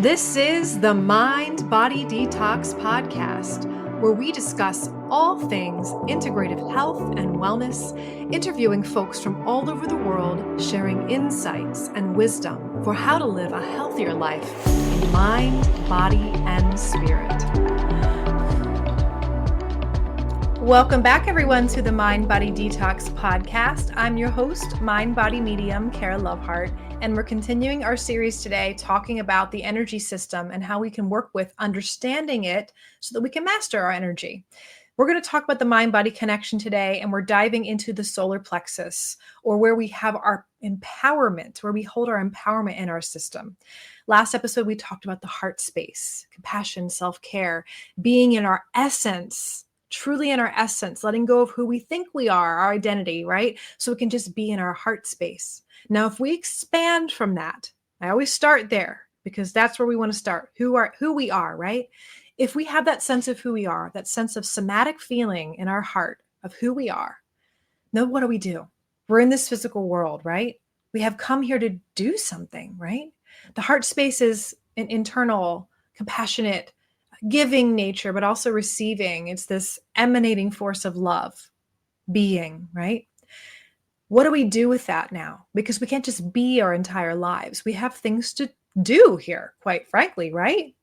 This is the Mind Body Detox Podcast, where we discuss all things integrative health and wellness, interviewing folks from all over the world, sharing insights and wisdom for how to live a healthier life in mind, body, and spirit. Welcome back, everyone, to the Mind Body Detox Podcast. I'm your host, Mind Body Medium, Kara Lovehart, and we're continuing our series today talking about the energy system and how we can work with understanding it so that we can master our energy. We're going to talk about the mind-body connection today, and we're diving into the solar plexus, or where we have our empowerment, where we hold our empowerment in our system. Last episode, we talked about the heart space, compassion, self-care, being in our essence, truly in our essence, letting go of who we think we are, our identity, right? So we can just be in our heart space. Now, if we expand from that, I always start there because that's where we want to start, who we are, right? If we have that sense of who we are, that sense of somatic feeling in our heart of who we are, then what do? We're in this physical world, right? We have come here to do something, right? The heart space is an internal, compassionate, giving nature, but also receiving. It's this emanating force of love, being, right? What do we do with that now? Because we can't just be our entire lives. We have things to do here, quite frankly, right?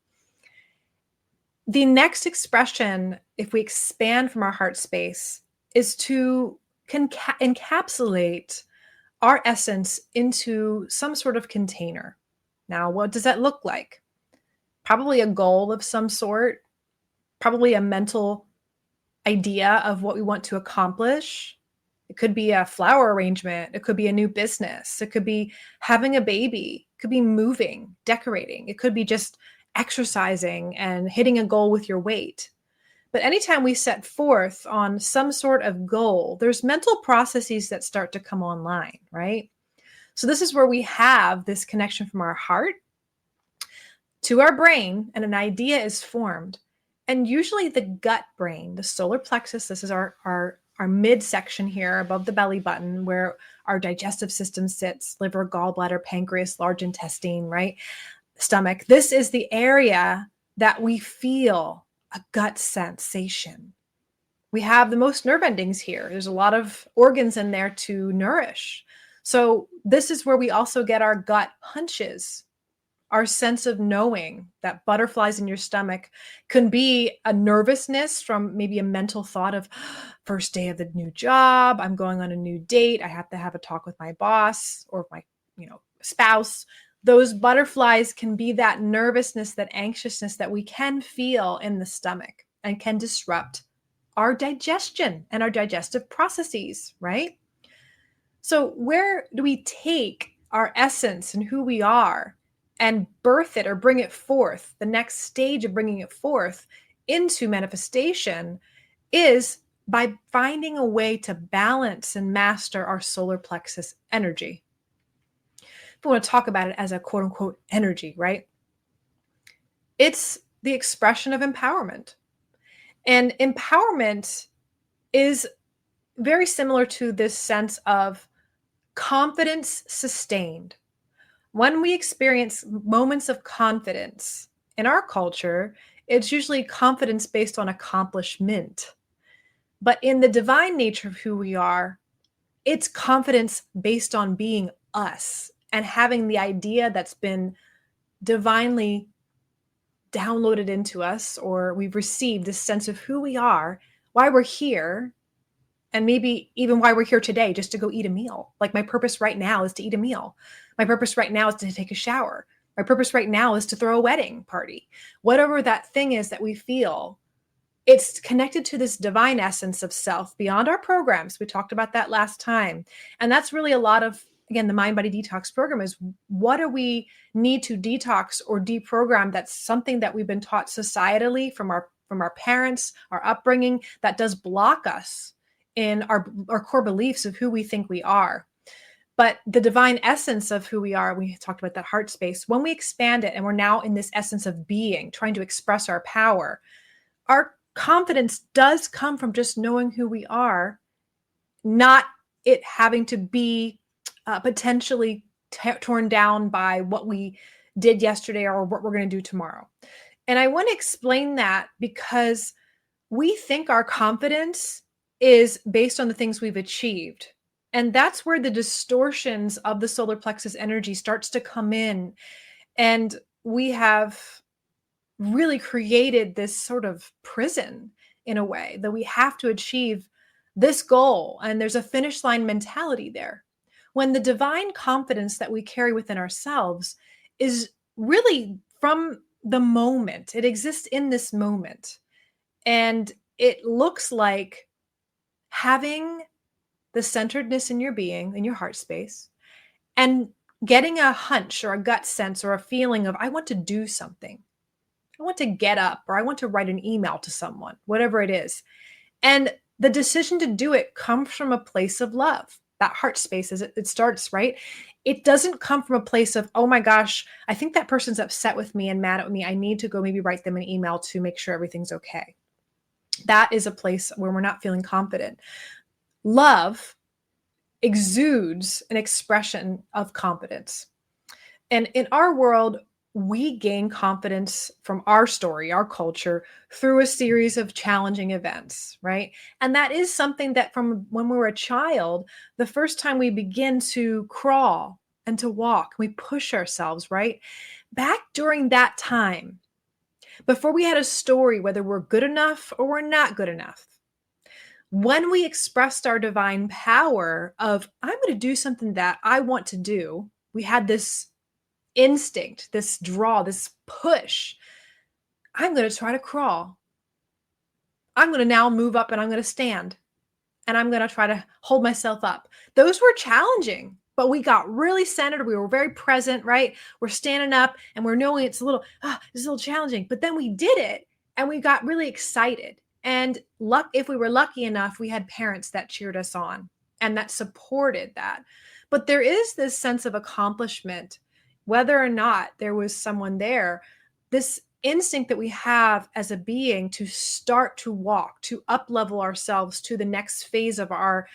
The next expression, if we expand from our heart space, is to encapsulate our essence into some sort of container. Now, what does that look like? Probably a goal of some sort, probably a mental idea of what we want to accomplish. It could be a flower arrangement. It could be a new business. It could be having a baby. It could be moving, decorating. It could be just exercising and hitting a goal with your weight. But anytime we set forth on some sort of goal, there's mental processes that start to come online, right? So this is where we have this connection from our heart to our brain, and an idea is formed. And usually the gut brain, the solar plexus, this is our midsection here above the belly button where our digestive system sits, liver, gallbladder, pancreas, large intestine, right? Stomach. This is the area that we feel a gut sensation. We have the most nerve endings here. There's a lot of organs in there to nourish. So this is where we also get our gut hunches. Our sense of knowing that butterflies in your stomach can be a nervousness from maybe a mental thought of first day of the new job. I'm going on a new date. I have to have a talk with my boss or my, spouse. Those butterflies can be that nervousness, that anxiousness that we can feel in the stomach and can disrupt our digestion and our digestive processes, right? So where do we take our essence and who we are and birth it or bring it forth? The next stage of bringing it forth into manifestation is by finding a way to balance and master our solar plexus energy. If we want to talk about it as a quote unquote energy, right? It's the expression of empowerment. And empowerment is very similar to this sense of confidence sustained. When we experience moments of confidence in our culture, it's usually confidence based on accomplishment. But in the divine nature of who we are, it's confidence based on being us and having the idea that's been divinely downloaded into us, or we've received this sense of who we are, why we're here, and maybe even why we're here today, just to go eat a meal. Like my purpose right now is to eat a meal. My purpose right now is to take a shower. My purpose right now is to throw a wedding party. Whatever that thing is that we feel, it's connected to this divine essence of self beyond our programs. We talked about that last time. And that's really a lot of, again, the Mind Body Detox program is what do we need to detox or deprogram? That's something that we've been taught societally from our parents, our upbringing, that does block us in our core beliefs of who we think we are. But the divine essence of who we are, we talked about that heart space, when we expand it and we're now in this essence of being, trying to express our power, our confidence does come from just knowing who we are, not it having to be potentially torn down by what we did yesterday or what we're going to do tomorrow. And I want to explain that because we think our confidence is based on the things we've achieved. And that's where the distortions of the solar plexus energy starts to come in. And we have really created this sort of prison in a way that we have to achieve this goal. And there's a finish line mentality there. When the divine confidence that we carry within ourselves is really from the moment, it exists in this moment. And it looks like having the centeredness in your being, in your heart space, and getting a hunch or a gut sense or a feeling of, I want to do something. I want to get up, or I want to write an email to someone, whatever it is. And the decision to do it comes from a place of love. That heart space, as it starts, right? It doesn't come from a place of, oh my gosh, I think that person's upset with me and mad at me. I need to go maybe write them an email to make sure everything's okay. That is a place where we're not feeling confident. Love exudes an expression of confidence. And in our world, we gain confidence from our story, our culture, through a series of challenging events, right? And that is something that from when we were a child, the first time we begin to crawl and to walk, we push ourselves, right? Back during that time, before we had a story, whether we're good enough or we're not good enough, when we expressed our divine power of, I'm going to do something that I want to do, we had this instinct, this draw, this push. I'm going to try to crawl. I'm going to now move up and I'm going to stand and I'm going to try to hold myself up. Those were challenging, but we got really centered. We were very present, right? We're standing up and we're knowing it's a little challenging, but then we did it and we got really excited. And if we were lucky enough, we had parents that cheered us on and that supported that. But there is this sense of accomplishment, whether or not there was someone there, this instinct that we have as a being to start to walk, to up-level ourselves to the next phase of our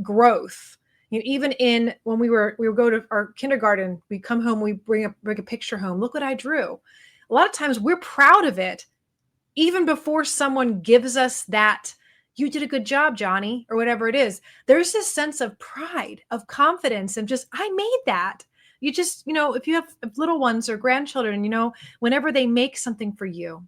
growth. You know, even when we would go to our kindergarten, we come home, we bring a picture home. Look what I drew. A lot of times we're proud of it, even before someone gives us that, you did a good job, Johnny, or whatever it is. There's this sense of pride, of confidence, and just, I made that. You just, if you have little ones or grandchildren, whenever they make something for you,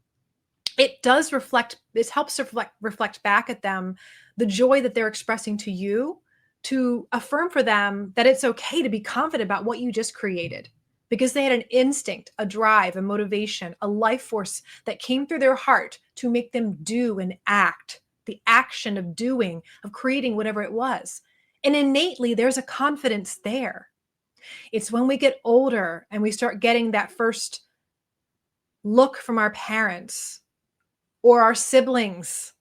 it helps reflect back at them the joy that they're expressing to you, to affirm for them that it's okay to be confident about what you just created, because they had an instinct, a drive, a motivation, a life force that came through their heart to make them do and act, the action of doing, of creating whatever it was. And innately, there's a confidence there. It's when we get older and we start getting that first look from our parents or our siblings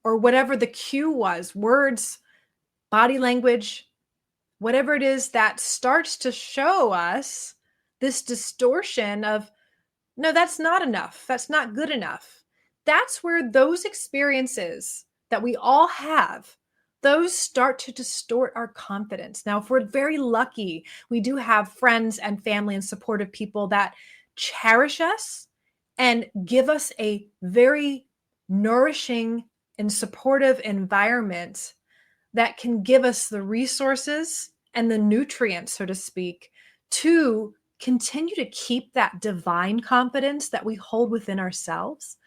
or whatever the cue was, words, body language, whatever it is that starts to show us this distortion of, no, that's not enough. That's not good enough. That's where those experiences that we all have, those start to distort our confidence. Now, if we're very lucky, we do have friends and family and supportive people that cherish us and give us a very nourishing and supportive environment that can give us the resources and the nutrients, so to speak, to continue to keep that divine confidence that we hold within ourselves.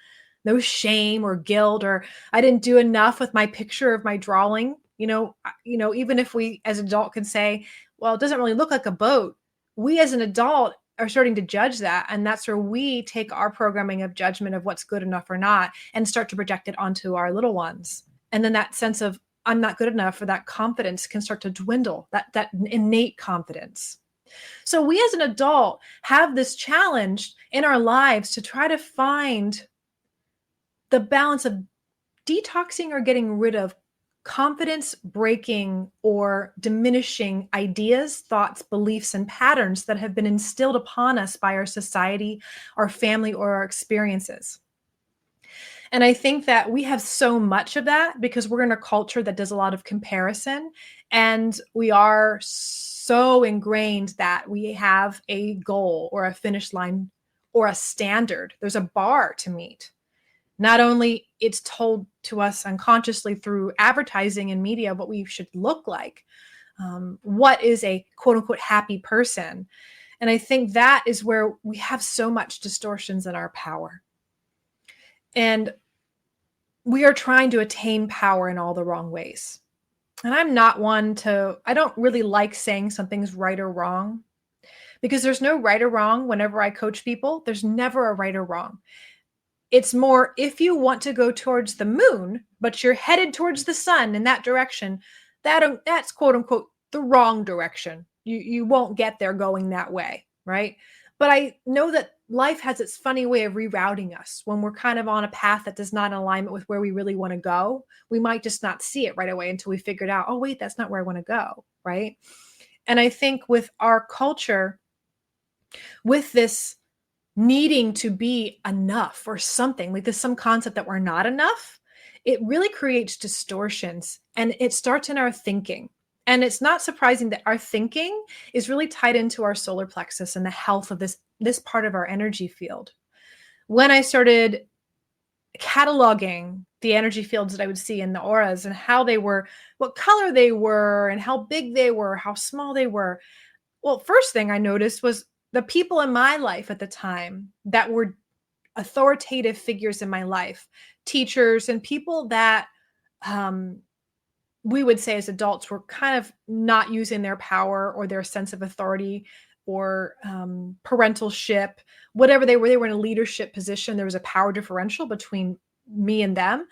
No shame or guilt or I didn't do enough with my picture of my drawing. Even if we as an adult can say, well, it doesn't really look like a boat. We as an adult are starting to judge that. And that's where we take our programming of judgment of what's good enough or not and start to project it onto our little ones. And then that sense of I'm not good enough, or that confidence can start to dwindle, that innate confidence. So we as an adult have this challenge in our lives to try to find the balance of detoxing or getting rid of confidence breaking or diminishing ideas, thoughts, beliefs, and patterns that have been instilled upon us by our society, our family, or our experiences. And I think that we have so much of that because we're in a culture that does a lot of comparison, and we are so ingrained that we have a goal or a finish line or a standard. There's a bar to meet. Not only it's told to us unconsciously through advertising and media what we should look like, what is a quote unquote happy person. And I think that is where we have so much distortions in our power. And we are trying to attain power in all the wrong ways. And I'm not one to, I don't really like saying something's right or wrong, because there's no right or wrong. Whenever I coach people, there's never a right or wrong. It's more, if you want to go towards the moon, but you're headed towards the sun in that direction, that's quote unquote the wrong direction. You won't get there going that way, right? But I know that life has its funny way of rerouting us when we're kind of on a path that does not in alignment with where we really want to go. We might just not see it right away until we figured out, oh, wait, that's not where I want to go, right? And I think with our culture, with this needing to be enough or something, like there's some concept that we're not enough, it really creates distortions, and it starts in our thinking. And it's not surprising that our thinking is really tied into our solar plexus and the health of this part of our energy field. When I started cataloging the energy fields that I would see in the auras and how they were, what color they were, and how big they were, how small they were, well, first thing I noticed was the people in my life at the time that were authoritative figures in my life, teachers and people that we would say as adults were kind of not using their power or their sense of authority or parentalship, whatever they were in a leadership position. There was a power differential between me and them.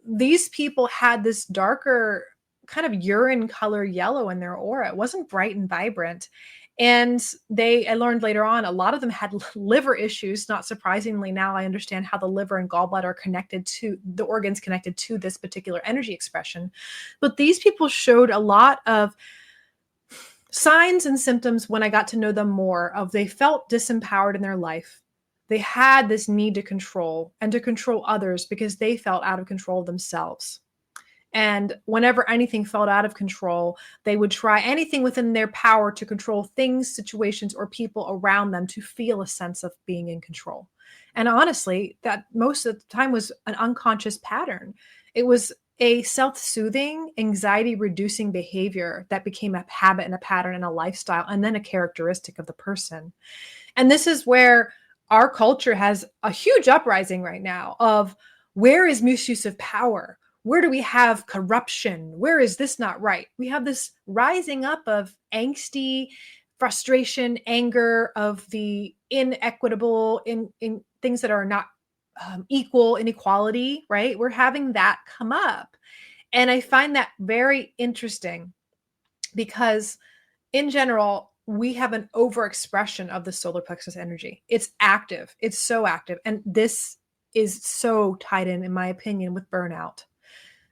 These people had this darker kind of urine color yellow in their aura. It wasn't bright and vibrant. And I learned later on, a lot of them had liver issues. Not surprisingly, now I understand how the liver and gallbladder are connected to the organs connected to this particular energy expression. But these people showed a lot of signs and symptoms when I got to know them more of they felt disempowered in their life. They had this need to control and to control others because they felt out of control themselves. And whenever anything felt out of control, they would try anything within their power to control things, situations, or people around them to feel a sense of being in control. And honestly, that most of the time was an unconscious pattern. It was a self-soothing, anxiety-reducing behavior that became a habit and a pattern and a lifestyle, and then a characteristic of the person. And this is where our culture has a huge uprising right now of where is misuse of power? Where do we have corruption? Where is this not right? We have this rising up of angsty, frustration, anger, of the inequitable, in things that are not equal, inequality, right? We're having that come up. And I find that very interesting because in general, we have an overexpression of the solar plexus energy. It's active. It's so active. And this is so tied in my opinion, with burnout.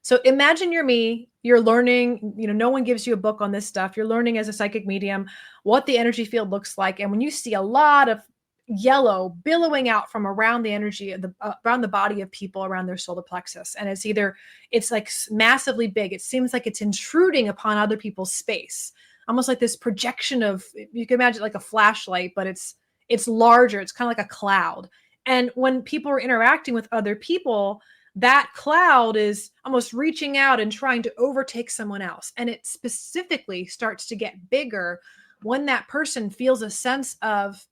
So imagine you're me, you're learning, no one gives you a book on this stuff. You're learning as a psychic medium what the energy field looks like. And when you see a lot of yellow billowing out from around the energy of around the body of people around their solar plexus, and it's like massively big. It seems like it's intruding upon other people's space, almost like this projection of, you can imagine like a flashlight, but it's larger. It's kind of like a cloud. And when people are interacting with other people, that cloud is almost reaching out and trying to overtake someone else. And it specifically starts to get bigger when that person feels a sense of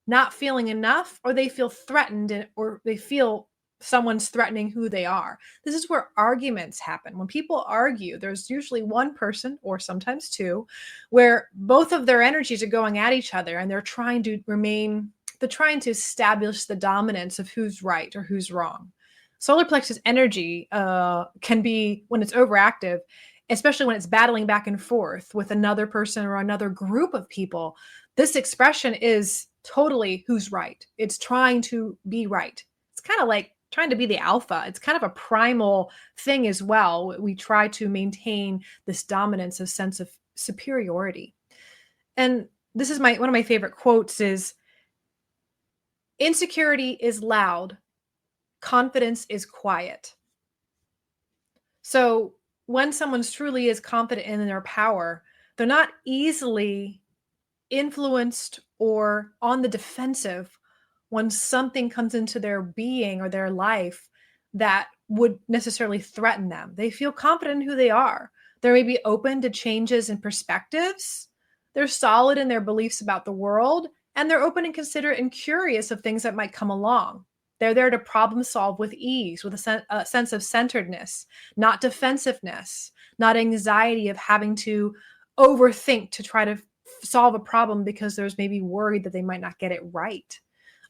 not feeling enough, or they feel threatened, or they feel someone's threatening who they are. This is where arguments happen. When people argue, there's usually one person, or sometimes two, where both of their energies are going at each other, and they're trying to establish the dominance of who's right or who's wrong. Solar plexus energy can be, when it's overactive, especially when it's battling back and forth with another person or another group of people, this expression is totally who's right. It's trying to be right. It's kind of like trying to be the alpha. It's kind of a primal thing as well. We try to maintain this dominance, a sense of superiority. And this is one of my favorite quotes is, insecurity is loud, confidence is quiet. So when someone truly is confident in their power, They're not easily influenced or on the defensive when something comes into their being or their life that would necessarily threaten them. They feel confident in who they are. They're maybe open to changes in perspectives. They're solid in their beliefs about the world, and they're open and considerate and curious of things that might come along. They're there to problem solve with ease, with a sense of centeredness, not defensiveness, not anxiety of having to overthink to try to solve a problem because there's maybe worried that they might not get it right.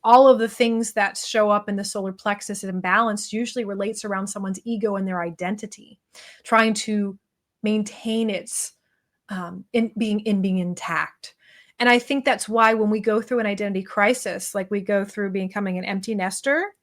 All of the things that show up in the solar plexus imbalance usually relates around someone's ego and their identity, trying to maintain its in being intact. And I think that's why when we go through an identity crisis, like we go through becoming an empty nester,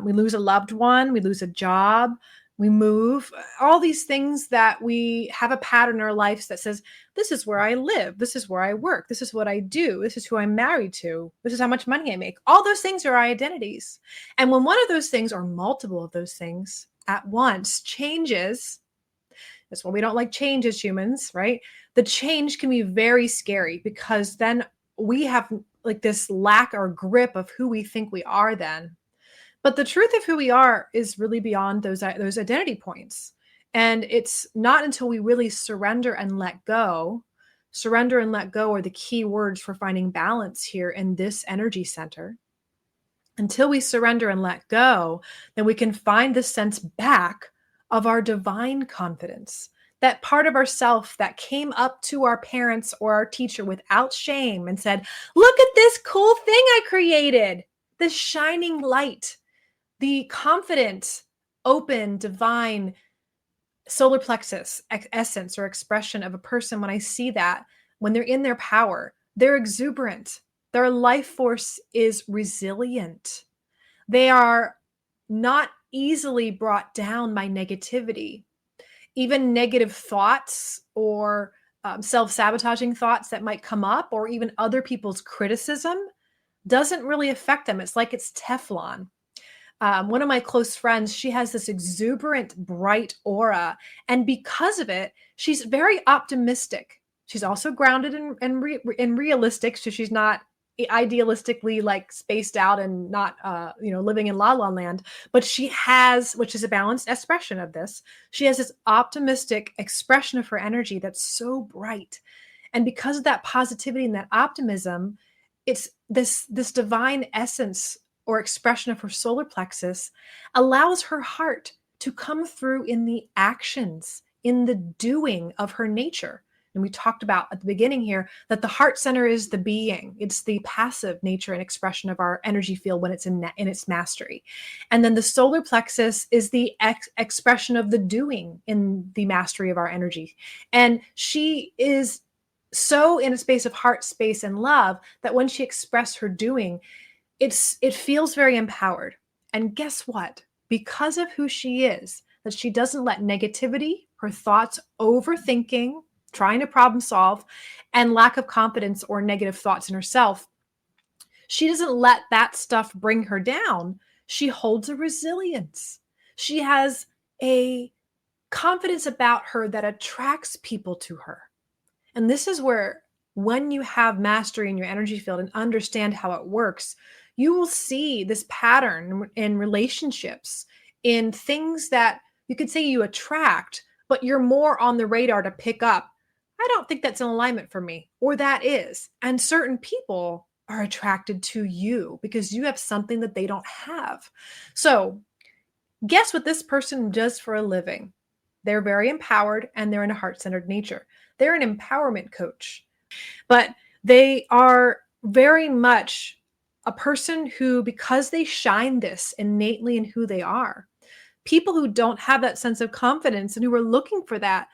we lose a loved one, we lose a job, we move, all these things that we have a pattern in our lives that says, this is where I live, this is where I work, this is what I do, this is who I'm married to, this is how much money I make. All those things are our identities. And when one of those things or multiple of those things at once changes, that's why we don't like change as humans, right? The change can be very scary because then we have like this lack or grip of who we think we are then. But the truth of who we are is really beyond those identity points. And it's not until we really surrender and let go. Surrender and let go are the key words for finding balance here in this energy center. Until we surrender and let go, then we can find the sense back of our divine confidence, that part of ourself that came up to our parents or our teacher without shame and said, look at this cool thing I created, this shining light, the confident, open, divine solar plexus essence or expression of a person. When I see that, when they're in their power, they're exuberant, their life force is resilient. They are not easily brought down by negativity. Even negative thoughts or self-sabotaging thoughts that might come up, or even other people's criticism, doesn't really affect them. It's like it's Teflon. One of my close friends, she has this exuberant, bright aura. And because of it, she's very optimistic. She's also grounded and realistic. So she's not idealistically like spaced out and not, living in la la land, but she has, which is a balanced expression of this. She has this optimistic expression of her energy that's so bright. And because of that positivity and that optimism, it's this divine essence or expression of her solar plexus allows her heart to come through in the actions, in the doing of her nature. And we talked about at the beginning here that the heart center is the being. It's the passive nature and expression of our energy field when it's in its mastery. And then the solar plexus is the expression of the doing in the mastery of our energy. And she is so in a space of heart space and love that when she expresses her doing, it feels very empowered. And guess what? Because of who she is, that she doesn't let negativity, her thoughts, overthinking, trying to problem solve, and lack of confidence or negative thoughts in herself, she doesn't let that stuff bring her down. She holds a resilience. She has a confidence about her that attracts people to her. And this is where, when you have mastery in your energy field and understand how it works, you will see this pattern in relationships, in things that you could say you attract, but you're more on the radar to pick up. I don't think that's in alignment for me, or that is. And certain people are attracted to you because you have something that they don't have. So guess what this person does for a living? They're very empowered and they're in a heart-centered nature. They're an empowerment coach, but they are very much a person who, because they shine this innately in who they are, people who don't have that sense of confidence and who are looking for that,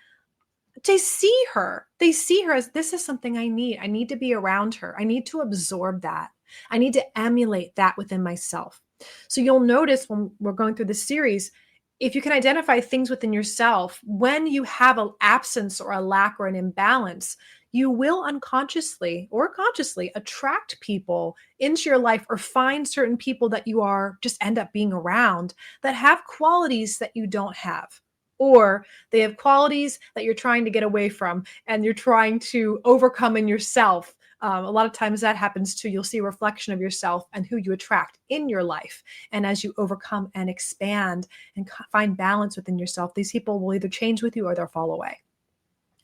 they see her as, this is something I need. I need to be around her. I need to absorb that. I need to emulate that within myself. So you'll notice when we're going through this series, if you can identify things within yourself, when you have an absence or a lack or an imbalance, you will unconsciously or consciously attract people into your life or find certain people that you are just end up being around that have qualities that you don't have. or they have qualities that you're trying to get away from and you're trying to overcome in yourself. A lot of times that happens too. You'll see a reflection of yourself and who you attract in your life. And as you overcome and expand and find balance within yourself, these people will either change with you or they'll fall away.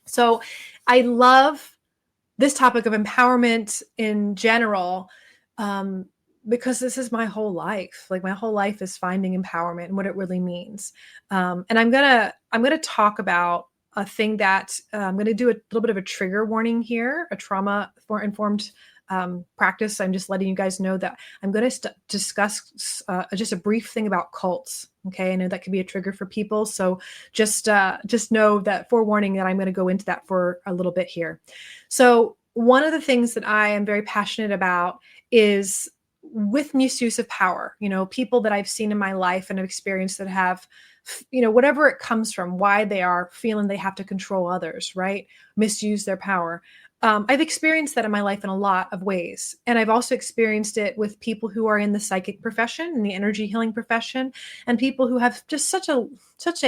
So I love this topic of empowerment in general, because this is my whole life. Like my whole life is finding empowerment and what it really means. And I'm gonna talk about a thing that I'm going to do a little bit of a trigger warning here, a trauma informed practice. I'm just letting you guys know that I'm going to discuss just a brief thing about cults. Okay, I know that could be a trigger for people, so just know that forewarning that I'm going to go into that for a little bit here. So one of the things that I am very passionate about is with misuse of power. People that I've seen in my life and have experienced that have, whatever it comes from, why they are feeling they have to control others, right? Misuse their power. I've experienced that in my life in a lot of ways. And I've also experienced it with people who are in the psychic profession and the energy healing profession, and people who have just such a,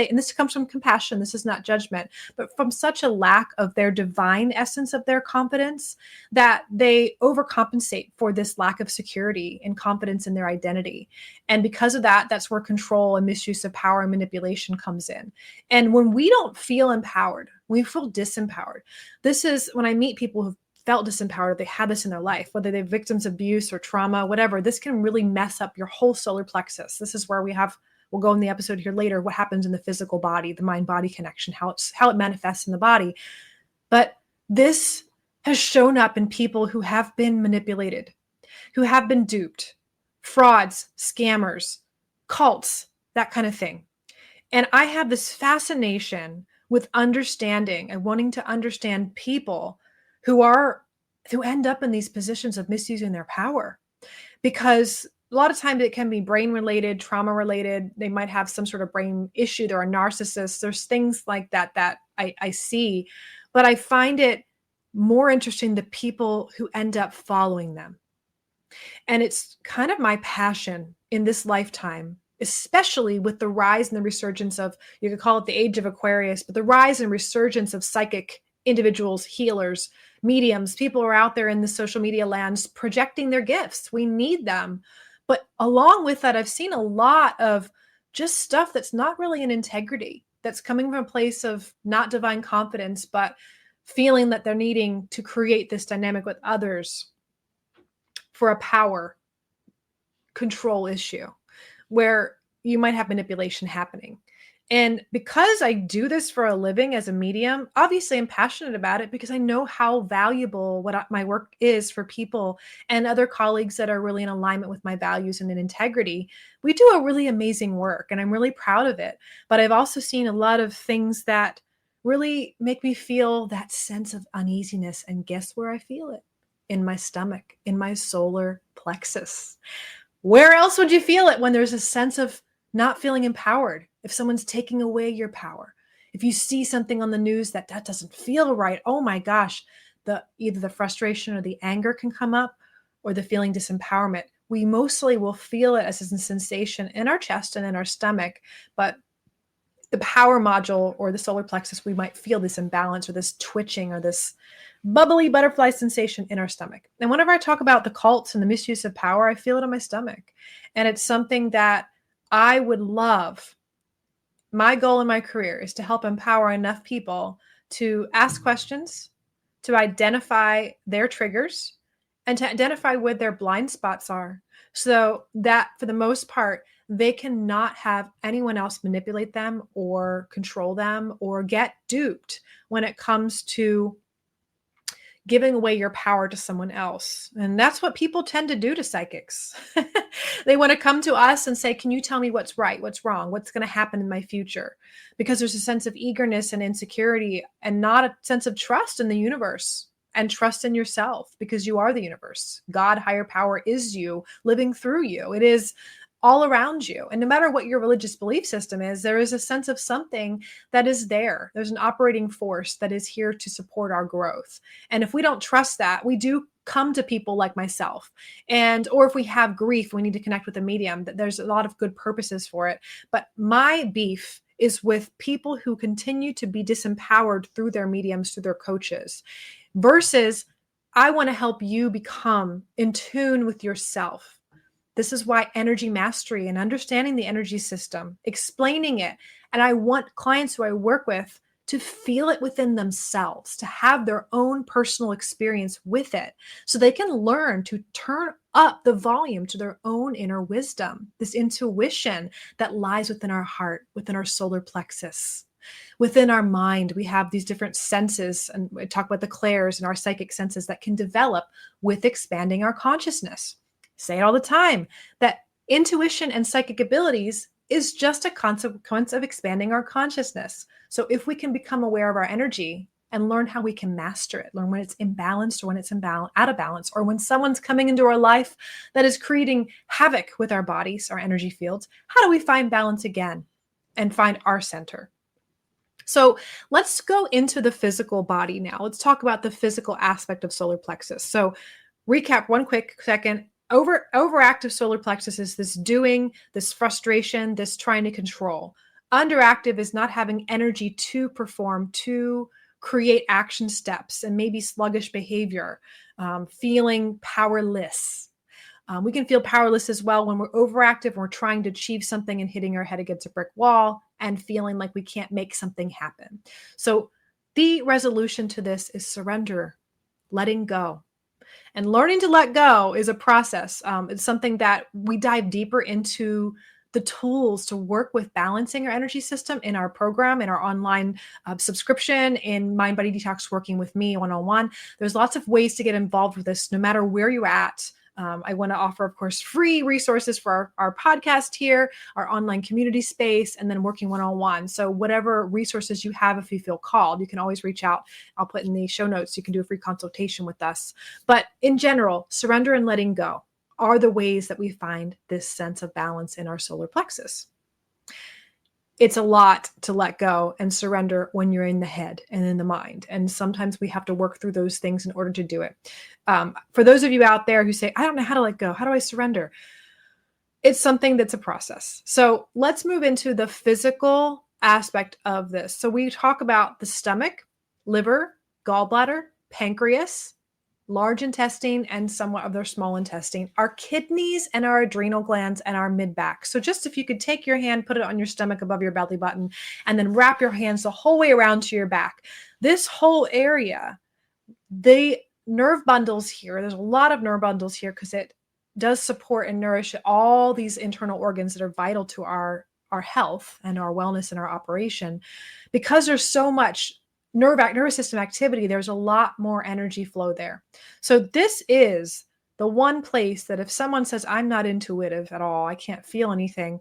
and this comes from compassion. This is not judgment, but from such a lack of their divine essence of their confidence that they overcompensate for this lack of security and confidence in their identity. And because of that, that's where control and misuse of power and manipulation comes in. And when we don't feel empowered, we feel disempowered. This is when I meet people who've felt disempowered, they had this in their life, whether they're victims of abuse or trauma, whatever. This can really mess up your whole solar plexus. This is where we'll go in the episode here later, what happens in the physical body, the mind-body connection, how it manifests in the body. But this has shown up in people who have been manipulated, who have been duped, frauds, scammers, cults, that kind of thing. And I have this fascination with understanding and wanting to understand people who end up in these positions of misusing their power, because a lot of times it can be brain related, trauma related. They might have some sort of brain issue. They're a narcissist. There's things like that I see, but I find it more interesting the people who end up following them. And it's kind of my passion in this lifetime, especially with the rise and the resurgence of, you could call it the age of Aquarius, but the rise and resurgence of psychic individuals, healers, mediums. People are out there in the social media lands projecting their gifts. We need them. But along with that, I've seen a lot of just stuff that's not really in integrity, that's coming from a place of not divine confidence, but feeling that they're needing to create this dynamic with others for a power control issue, where you might have manipulation happening. And because I do this for a living as a medium, obviously I'm passionate about it because I know how valuable my work is for people and other colleagues that are really in alignment with my values and in integrity. We do a really amazing work and I'm really proud of it. But I've also seen a lot of things that really make me feel that sense of uneasiness. And guess where I feel it? In my stomach, in my solar plexus. Where else would you feel it when there's a sense of not feeling empowered? If someone's taking away your power, if you see something on the news that doesn't feel right, oh my gosh, either the frustration or the anger can come up, or the feeling disempowerment. We mostly will feel it as a sensation in our chest and in our stomach, but the power module or the solar plexus, we might feel this imbalance or this twitching or this bubbly butterfly sensation in our stomach. And whenever I talk about the cults and the misuse of power, I feel it in my stomach. And it's something that I would love. My goal in my career is to help empower enough people to ask questions, to identify their triggers, and to identify where their blind spots are, so that for the most part, they cannot have anyone else manipulate them or control them or get duped when it comes to giving away your power to someone else. And that's what people tend to do to psychics. They want to come to us and say, can you tell me what's right, what's wrong, what's going to happen in my future? Because there's a sense of eagerness and insecurity and not a sense of trust in the universe and trust in yourself, because you are the universe. God, higher power, is you living through you. It is all around you. And no matter what your religious belief system is, there is a sense of something that is there. There's an operating force that is here to support our growth. And if we don't trust that, we do come to people like myself. Or if we have grief, we need to connect with a medium. There's a lot of good purposes for it. But my beef is with people who continue to be disempowered through their mediums, through their coaches, versus I want to help you become in tune with yourself. This is why energy mastery and understanding the energy system, explaining it. And I want clients who I work with to feel it within themselves, to have their own personal experience with it, so they can learn to turn up the volume to their own inner wisdom, this intuition that lies within our heart, within our solar plexus. Within our mind, we have these different senses, and we talk about the clairs and our psychic senses that can develop with expanding our consciousness. Say it all the time, that intuition and psychic abilities is just a consequence of expanding our consciousness. So if we can become aware of our energy and learn how we can master it, learn when it's imbalanced or when it's out of balance, or when someone's coming into our life that is creating havoc with our bodies, our energy fields, how do we find balance again and find our center? So let's go into the physical body now. Let's talk about the physical aspect of solar plexus. So recap one quick second. Overactive solar plexus is this doing, this frustration, this trying to control. Underactive is not having energy to perform, to create action steps, and maybe sluggish behavior, feeling powerless. We can feel powerless as well when we're overactive, we're trying to achieve something and hitting our head against a brick wall and feeling like we can't make something happen. So the resolution to this is surrender, letting go. And learning to let go is a process. It's something that we dive deeper into the tools to work with balancing our energy system in our program, in our online subscription, in Mind Body Detox Working with Me one-on-one. There's lots of ways to get involved with this, no matter where you're at. I want to offer, of course, free resources for our podcast here, our online community space, and then working one-on-one. So whatever resources you have, if you feel called, you can always reach out. I'll put in the show notes. You can do a free consultation with us. But in general, surrender and letting go are the ways that we find this sense of balance in our solar plexus. It's a lot to let go and surrender when you're in the head and in the mind. And sometimes we have to work through those things in order to do it. For those of you out there who say, I don't know how to let go, how do I surrender? It's something that's a process. So let's move into the physical aspect of this. So we talk about the stomach, liver, gallbladder, pancreas, large intestine, and somewhat of their small intestine, our kidneys and our adrenal glands and our mid-back. So just if you could take your hand, put it on your stomach above your belly button, and then wrap your hands the whole way around to your back. This whole area, the nerve bundles here, there's a lot of nerve bundles here because it does support and nourish all these internal organs that are vital to our health and our wellness and our operation. Because there's so much nervous system activity, there's a lot more energy flow there. So this is the one place that if someone says, I'm not intuitive at all, I can't feel anything,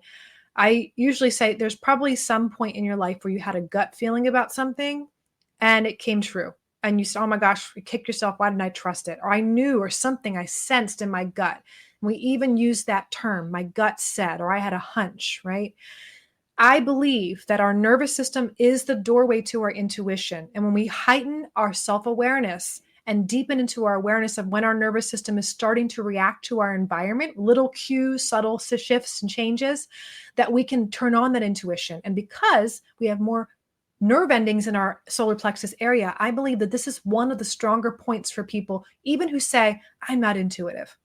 I usually say there's probably some point in your life where you had a gut feeling about something and it came true. And you said, oh my gosh, you kicked yourself. Why didn't I trust it? Or I knew, or something I sensed in my gut. And we even use that term, my gut said, or I had a hunch, right? I believe that our nervous system is the doorway to our intuition. And when we heighten our self-awareness and deepen into our awareness of when our nervous system is starting to react to our environment, little cues, subtle shifts and changes, that we can turn on that intuition. And because we have more nerve endings in our solar plexus area, I believe that this is one of the stronger points for people, even who say, I'm not intuitive.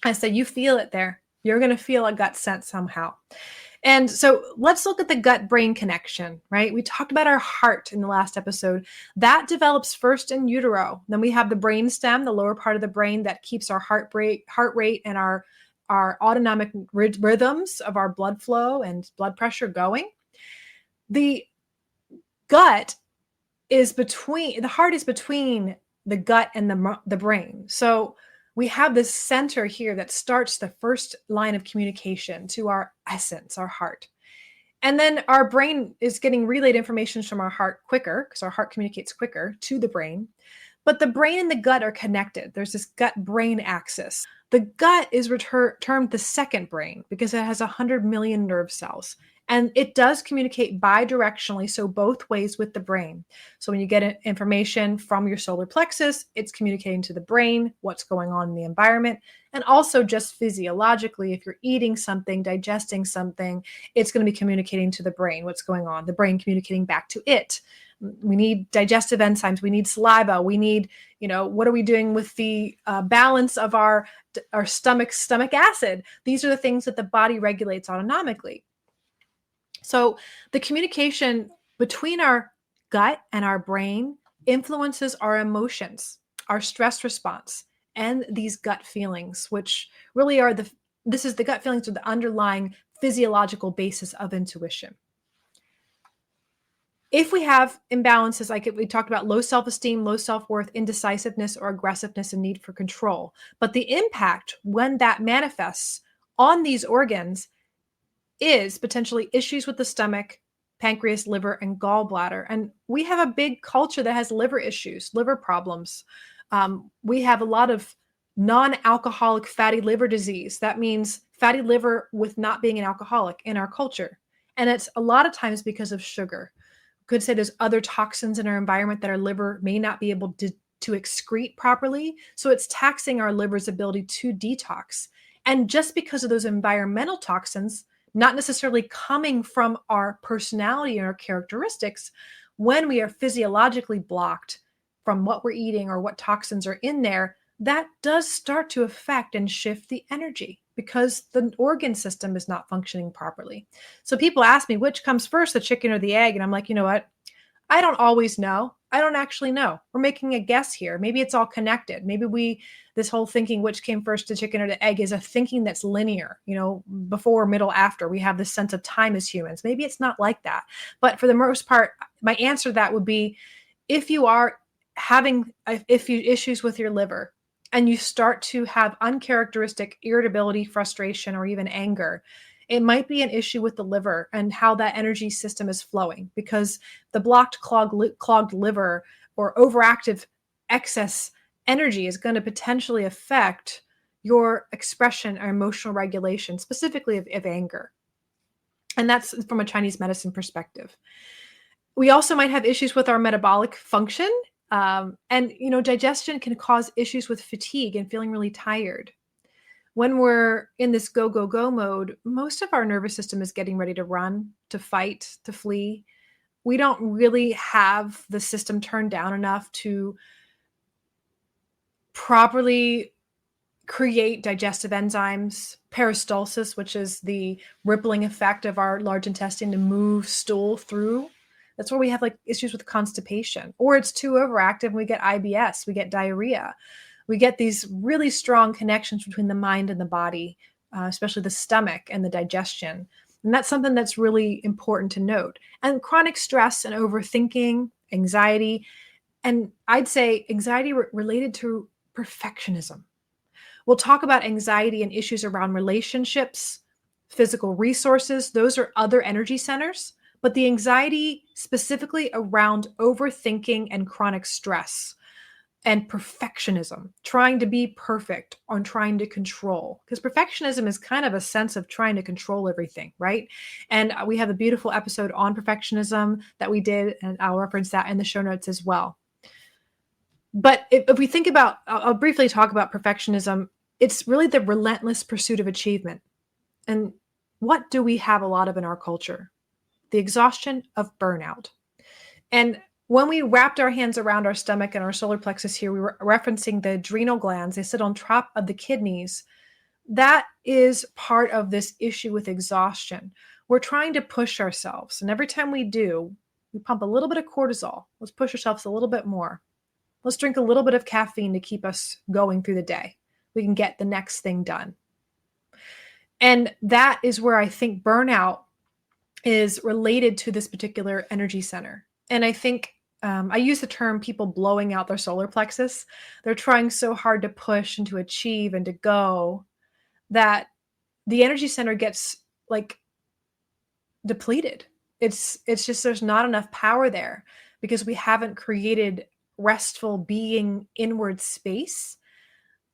I say, you feel it there. You're going to feel a gut sense somehow. And so let's look at the gut-brain connection, right? We talked about our heart in the last episode. That develops first in utero. Then we have the brain stem, the lower part of the brain that keeps our heart rate and our autonomic rhythms of our blood flow and blood pressure going. The gut is between, the heart is between the gut and the brain. So we have this center here that starts the first line of communication to our essence, our heart. And then our brain is getting relayed information from our heart quicker, because our heart communicates quicker to the brain. But the brain and the gut are connected. There's this gut-brain axis. The gut is termed the second brain because it has 100 million nerve cells. And it does communicate bidirectionally, so both ways with the brain. So when you get information from your solar plexus, it's communicating to the brain what's going on in the environment. And also just physiologically, if you're eating something, digesting something, it's going to be communicating to the brain what's going on, the brain communicating back to it. We need digestive enzymes. We need saliva. We need, what are we doing with the balance of our stomach acid? These are the things that the body regulates autonomically. So the communication between our gut and our brain influences our emotions, our stress response, and these gut feelings, which really are the gut feelings are the underlying physiological basis of intuition. If we have imbalances, like we talked about, low self-esteem, low self-worth, indecisiveness, or aggressiveness and need for control, but the impact when that manifests on these organs is potentially issues with the stomach, pancreas, liver, and gallbladder. And we have a big culture that has liver issues, liver problems. We have a lot of non-alcoholic fatty liver disease. That means fatty liver with not being an alcoholic in our culture. And it's a lot of times because of sugar. Could say there's other toxins in our environment that our liver may not be able to excrete properly. So it's taxing our liver's ability to detox. And just because of those environmental toxins, not necessarily coming from our personality and our characteristics, when we are physiologically blocked from what we're eating or what toxins are in there, that does start to affect and shift the energy because the organ system is not functioning properly. So people ask me, which comes first, the chicken or the egg? And I'm like, you know what? I don't always know. I don't actually know. We're making a guess here. Maybe it's all connected. Maybe this whole thinking, which came first, the chicken or the egg, is a thinking that's linear, before, middle, after. We have this sense of time as humans. Maybe it's not like that. But for the most part, my answer to that would be, if you are having issues with your liver and you start to have uncharacteristic irritability, frustration, or even anger, it might be an issue with the liver and how that energy system is flowing, because the blocked, clogged liver or overactive excess energy is going to potentially affect your expression or emotional regulation, specifically of anger. And that's from a Chinese medicine perspective. We also might have issues with our metabolic function. And digestion can cause issues with fatigue and feeling really tired. When we're in this go, go, go mode, most of our nervous system is getting ready to run, to fight, to flee. We don't really have the system turned down enough to properly create digestive enzymes, peristalsis, which is the rippling effect of our large intestine to move stool through. That's where we have issues with constipation, or it's too overactive and we get IBS, we get diarrhea. We get these really strong connections between the mind and the body, especially the stomach and the digestion. And that's something that's really important to note. And chronic stress and overthinking, anxiety, and I'd say anxiety related to perfectionism. We'll talk about anxiety and issues around relationships, physical resources. Those are other energy centers. But the anxiety specifically around overthinking and chronic stress and perfectionism, trying to be perfect on trying to control, because perfectionism is kind of a sense of trying to control everything, right? And we have a beautiful episode on perfectionism that we did, and I'll reference that in the show notes as well. But if we think about, I'll briefly talk about perfectionism. It's really the relentless pursuit of achievement. And what do we have a lot of in our culture? The exhaustion of burnout. And when we wrapped our hands around our stomach and our solar plexus here, we were referencing the adrenal glands. They sit on top of the kidneys. That is part of this issue with exhaustion. We're trying to push ourselves. And every time we do, we pump a little bit of cortisol. Let's push ourselves a little bit more. Let's drink a little bit of caffeine to keep us going through the day. We can get the next thing done. And that is where I think burnout is related to this particular energy center. And I think I use the term people blowing out their solar plexus. They're trying so hard to push and to achieve and to go that the energy center gets depleted. It's just, there's not enough power there because we haven't created restful being inward space,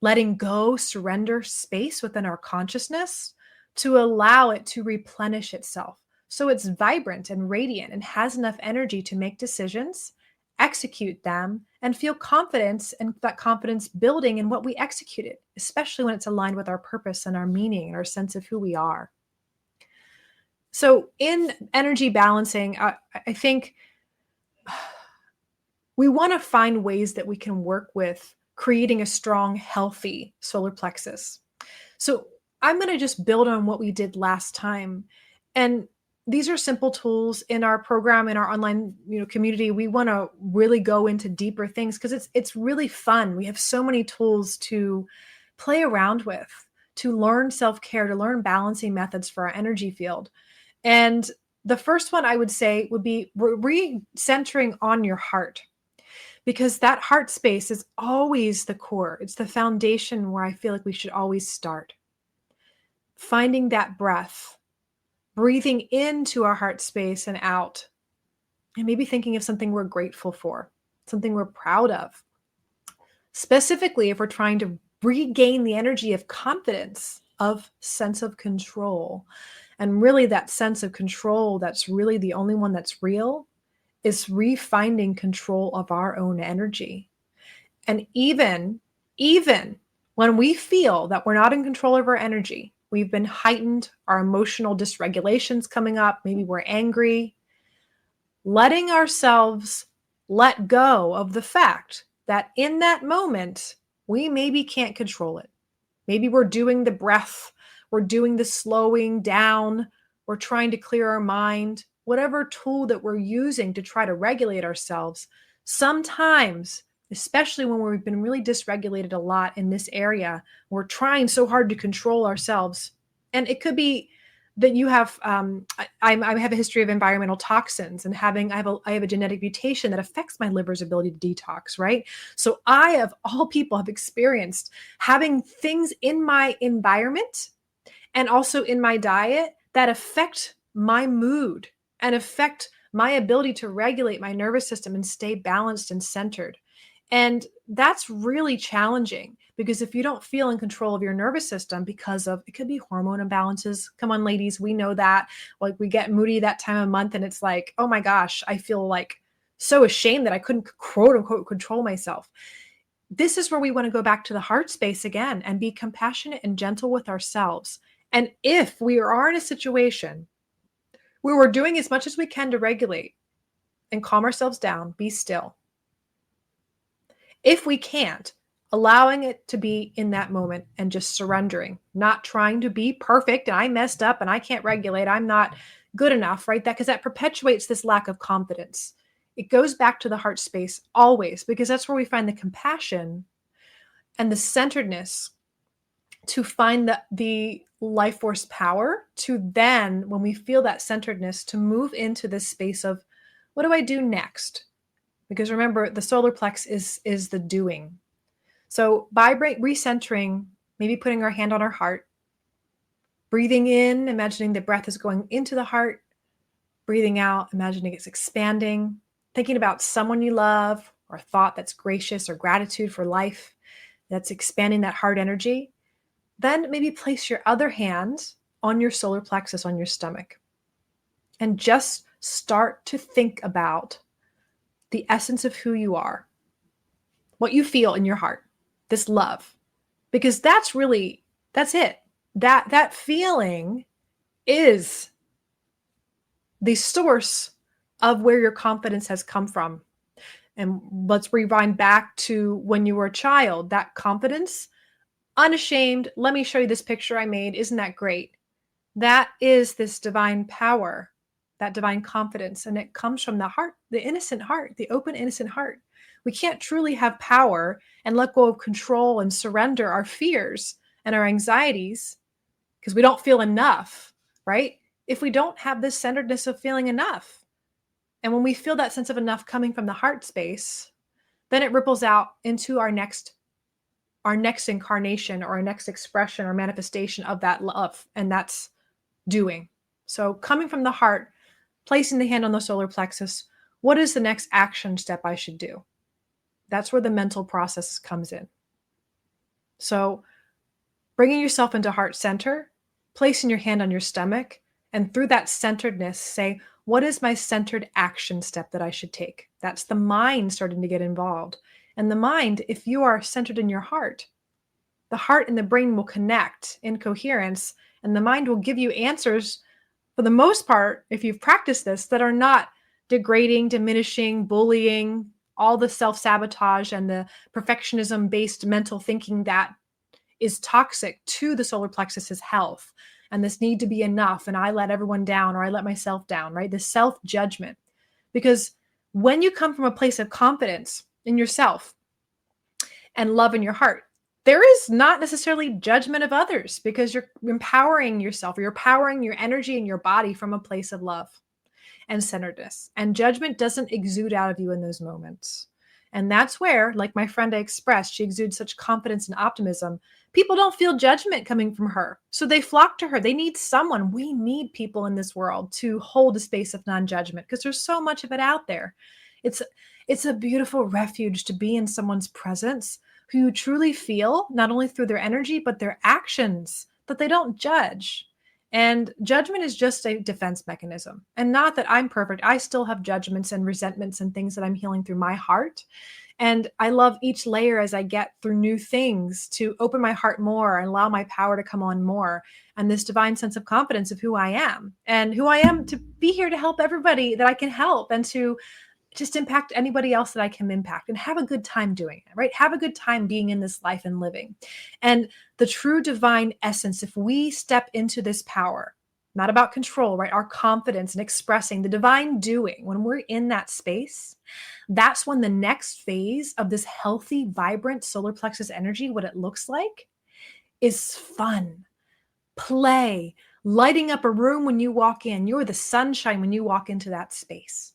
letting go, surrender space within our consciousness to allow it to replenish itself. so it's vibrant and radiant and has enough energy to make decisions, execute them, and feel confidence, and that confidence building in what we executed, especially when it's aligned with our purpose and our meaning and our sense of who we are. So in energy balancing, I think we want to find ways that we can work with creating a strong, healthy solar plexus. So I'm going to just build on what we did last time. And these are simple tools in our program, in our online, community. We want to really go into deeper things because it's really fun. We have so many tools to play around with, to learn self-care, to learn balancing methods for our energy field. And the first one I would say would be recentering on your heart, because that heart space is always the core. It's the foundation where I feel like we should always start. Finding that breath, breathing into our heart space and out, and maybe thinking of something we're grateful for, something we're proud of. Specifically, if we're trying to regain the energy of confidence, of sense of control. And really that sense of control, that's really the only one that's real, is refinding control of our own energy. And even when we feel that we're not in control of our energy, we've been heightened, our emotional dysregulations coming up, maybe we're angry, letting ourselves let go of the fact that in that moment, we maybe can't control it. Maybe we're doing the breath, we're doing the slowing down, we're trying to clear our mind, whatever tool that we're using to try to regulate ourselves. Sometimes, especially when we've been really dysregulated a lot in this area, we're trying so hard to control ourselves. And it could be that you have, I have a history of environmental toxins and I have a genetic mutation that affects my liver's ability to detox, right? So I, of all people, have experienced having things in my environment and also in my diet that affect my mood and affect my ability to regulate my nervous system and stay balanced and centered. And that's really challenging because if you don't feel in control of your nervous system because of, it could be hormone imbalances. Come on, ladies, we know that. Like we get moody that time of month and it's like, oh my gosh, I feel like so ashamed that I couldn't quote unquote control myself. This is where we want to go back to the heart space again and be compassionate and gentle with ourselves. And if we are in a situation where we're doing as much as we can to regulate and calm ourselves down, be still. If we can't, allowing it to be in that moment and just surrendering, not trying to be perfect and I messed up and I can't regulate, I'm not good enough, right? Because that perpetuates this lack of confidence. It goes back to the heart space always, because that's where we find the compassion and the centeredness to find the life force power to then, when we feel that centeredness, to move into this space of what do I do next? Because remember, the solar plex is the doing. So by recentering, maybe putting our hand on our heart, breathing in, imagining the breath is going into the heart, breathing out, imagining it's expanding, thinking about someone you love or a thought that's gracious or gratitude for life, that's expanding that heart energy. Then maybe place your other hand on your solar plexus on your stomach and just start to think about the essence of who you are, what you feel in your heart, this love, because that's it. That feeling is the source of where your confidence has come from. And let's rewind back to when you were a child, that confidence, unashamed. Let me show you this picture I made. Isn't that great? That is this divine power, that divine confidence. And it comes from the heart, the innocent heart, the open, innocent heart. We can't truly have power and let go of control and surrender our fears and our anxieties because we don't feel enough, right? If we don't have this centeredness of feeling enough. And when we feel that sense of enough coming from the heart space, then it ripples out into our next incarnation or our next expression or manifestation of that love. And that's doing. So coming from the heart, placing the hand on the solar plexus, what is the next action step I should do? That's where the mental process comes in. So bringing yourself into heart center, placing your hand on your stomach, And through that centeredness, say, what is my centered action step that I should take? That's the mind starting to get involved. And the mind, if you are centered in your heart, the heart and the brain will connect in coherence, and the mind will give you answers, for the most part, if you've practiced this, that are not degrading, diminishing, bullying, all the self-sabotage and the perfectionism-based mental thinking that is toxic to the solar plexus's health. And this need to be enough, and I let everyone down, or I let myself down, right? The self-judgment. Because when you come from a place of confidence in yourself and love in your heart, there is not necessarily judgment of others, because you're empowering yourself, or you're powering your energy and your body from a place of love and centeredness. And judgment doesn't exude out of you in those moments. And that's where, like my friend I expressed, she exudes such confidence and optimism. People don't feel judgment coming from her, so they flock to her. They need someone. We need people in this world to hold a space of non-judgment, because there's so much of it out there. It's a beautiful refuge to be in someone's presence who you truly feel, not only through their energy, but their actions, that they don't judge. And judgment is just a defense mechanism. And not that I'm perfect. I still have judgments and resentments and things that I'm healing through my heart. And I love each layer as I get through new things to open my heart more and allow my power to come on more. And this divine sense of confidence of who I am, and who I am to be here to help everybody that I can help, and to just impact anybody else that I can impact, and have a good time doing it, right? Have a good time being in this life and living. And the true divine essence, if we step into this power, not about control, right? Our confidence and expressing the divine doing, when we're in that space, that's when the next phase of this healthy, vibrant solar plexus energy, what it looks like, is fun, play, lighting up a room when you walk in. You're the sunshine when you walk into that space.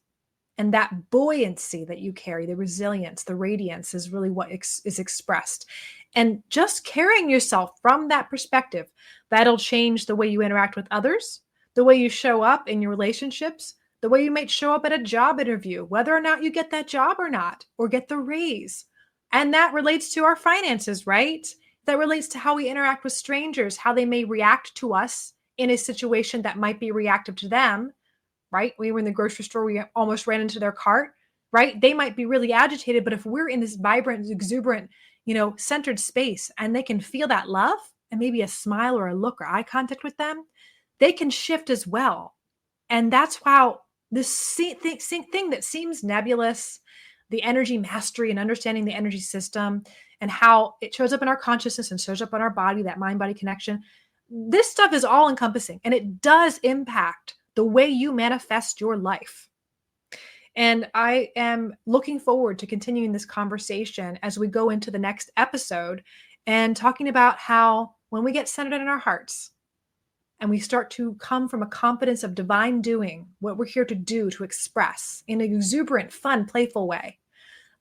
And that buoyancy that you carry, the resilience, the radiance, is really what is expressed. And just carrying yourself from that perspective, that'll change the way you interact with others, the way you show up in your relationships, the way you might show up at a job interview, whether or not you get that job or not, or get the raise. And that relates to our finances, right? That relates to how we interact with strangers, how they may react to us in a situation that might be reactive to them. Right? We were in the grocery store, we almost ran into their cart, right? They might be really agitated, but if we're in this vibrant, exuberant, centered space, and they can feel that love and maybe a smile or a look or eye contact with them, they can shift as well. And that's how this thing that seems nebulous, the energy mastery and understanding the energy system and how it shows up in our consciousness and shows up in our body, that mind-body connection, this stuff is all encompassing, and it does impact the way you manifest your life. And I am looking forward to continuing this conversation as we go into the next episode, and talking about how when we get centered in our hearts and we start to come from a confidence of divine doing, what we're here to do, to express in an exuberant, fun, playful way,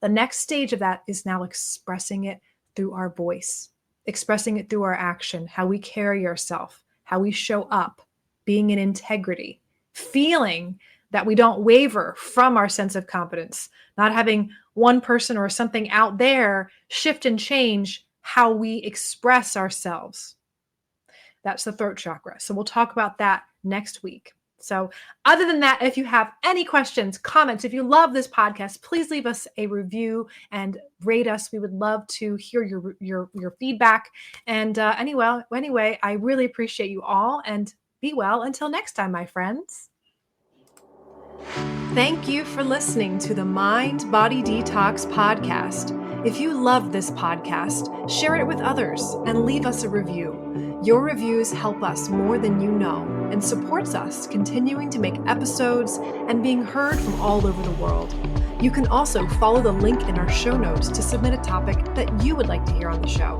the next stage of that is now expressing it through our voice, expressing it through our action, how we carry ourselves, how we show up, being in integrity, feeling that we don't waver from our sense of competence, not having one person or something out there shift and change how we express ourselves. That's the throat chakra. So we'll talk about that next week. So other than that, if you have any questions, comments, if you love this podcast, please leave us a review and rate us. We would love to hear your feedback. And anyway, I really appreciate you all, and be well until next time, my friends. Thank you for listening to the Mind Body Detox Podcast. If you love this podcast, share it with others and leave us a review. Your reviews help us more than you know, and supports us continuing to make episodes and being heard from all over the world. You can also follow the link in our show notes to submit a topic that you would like to hear on the show.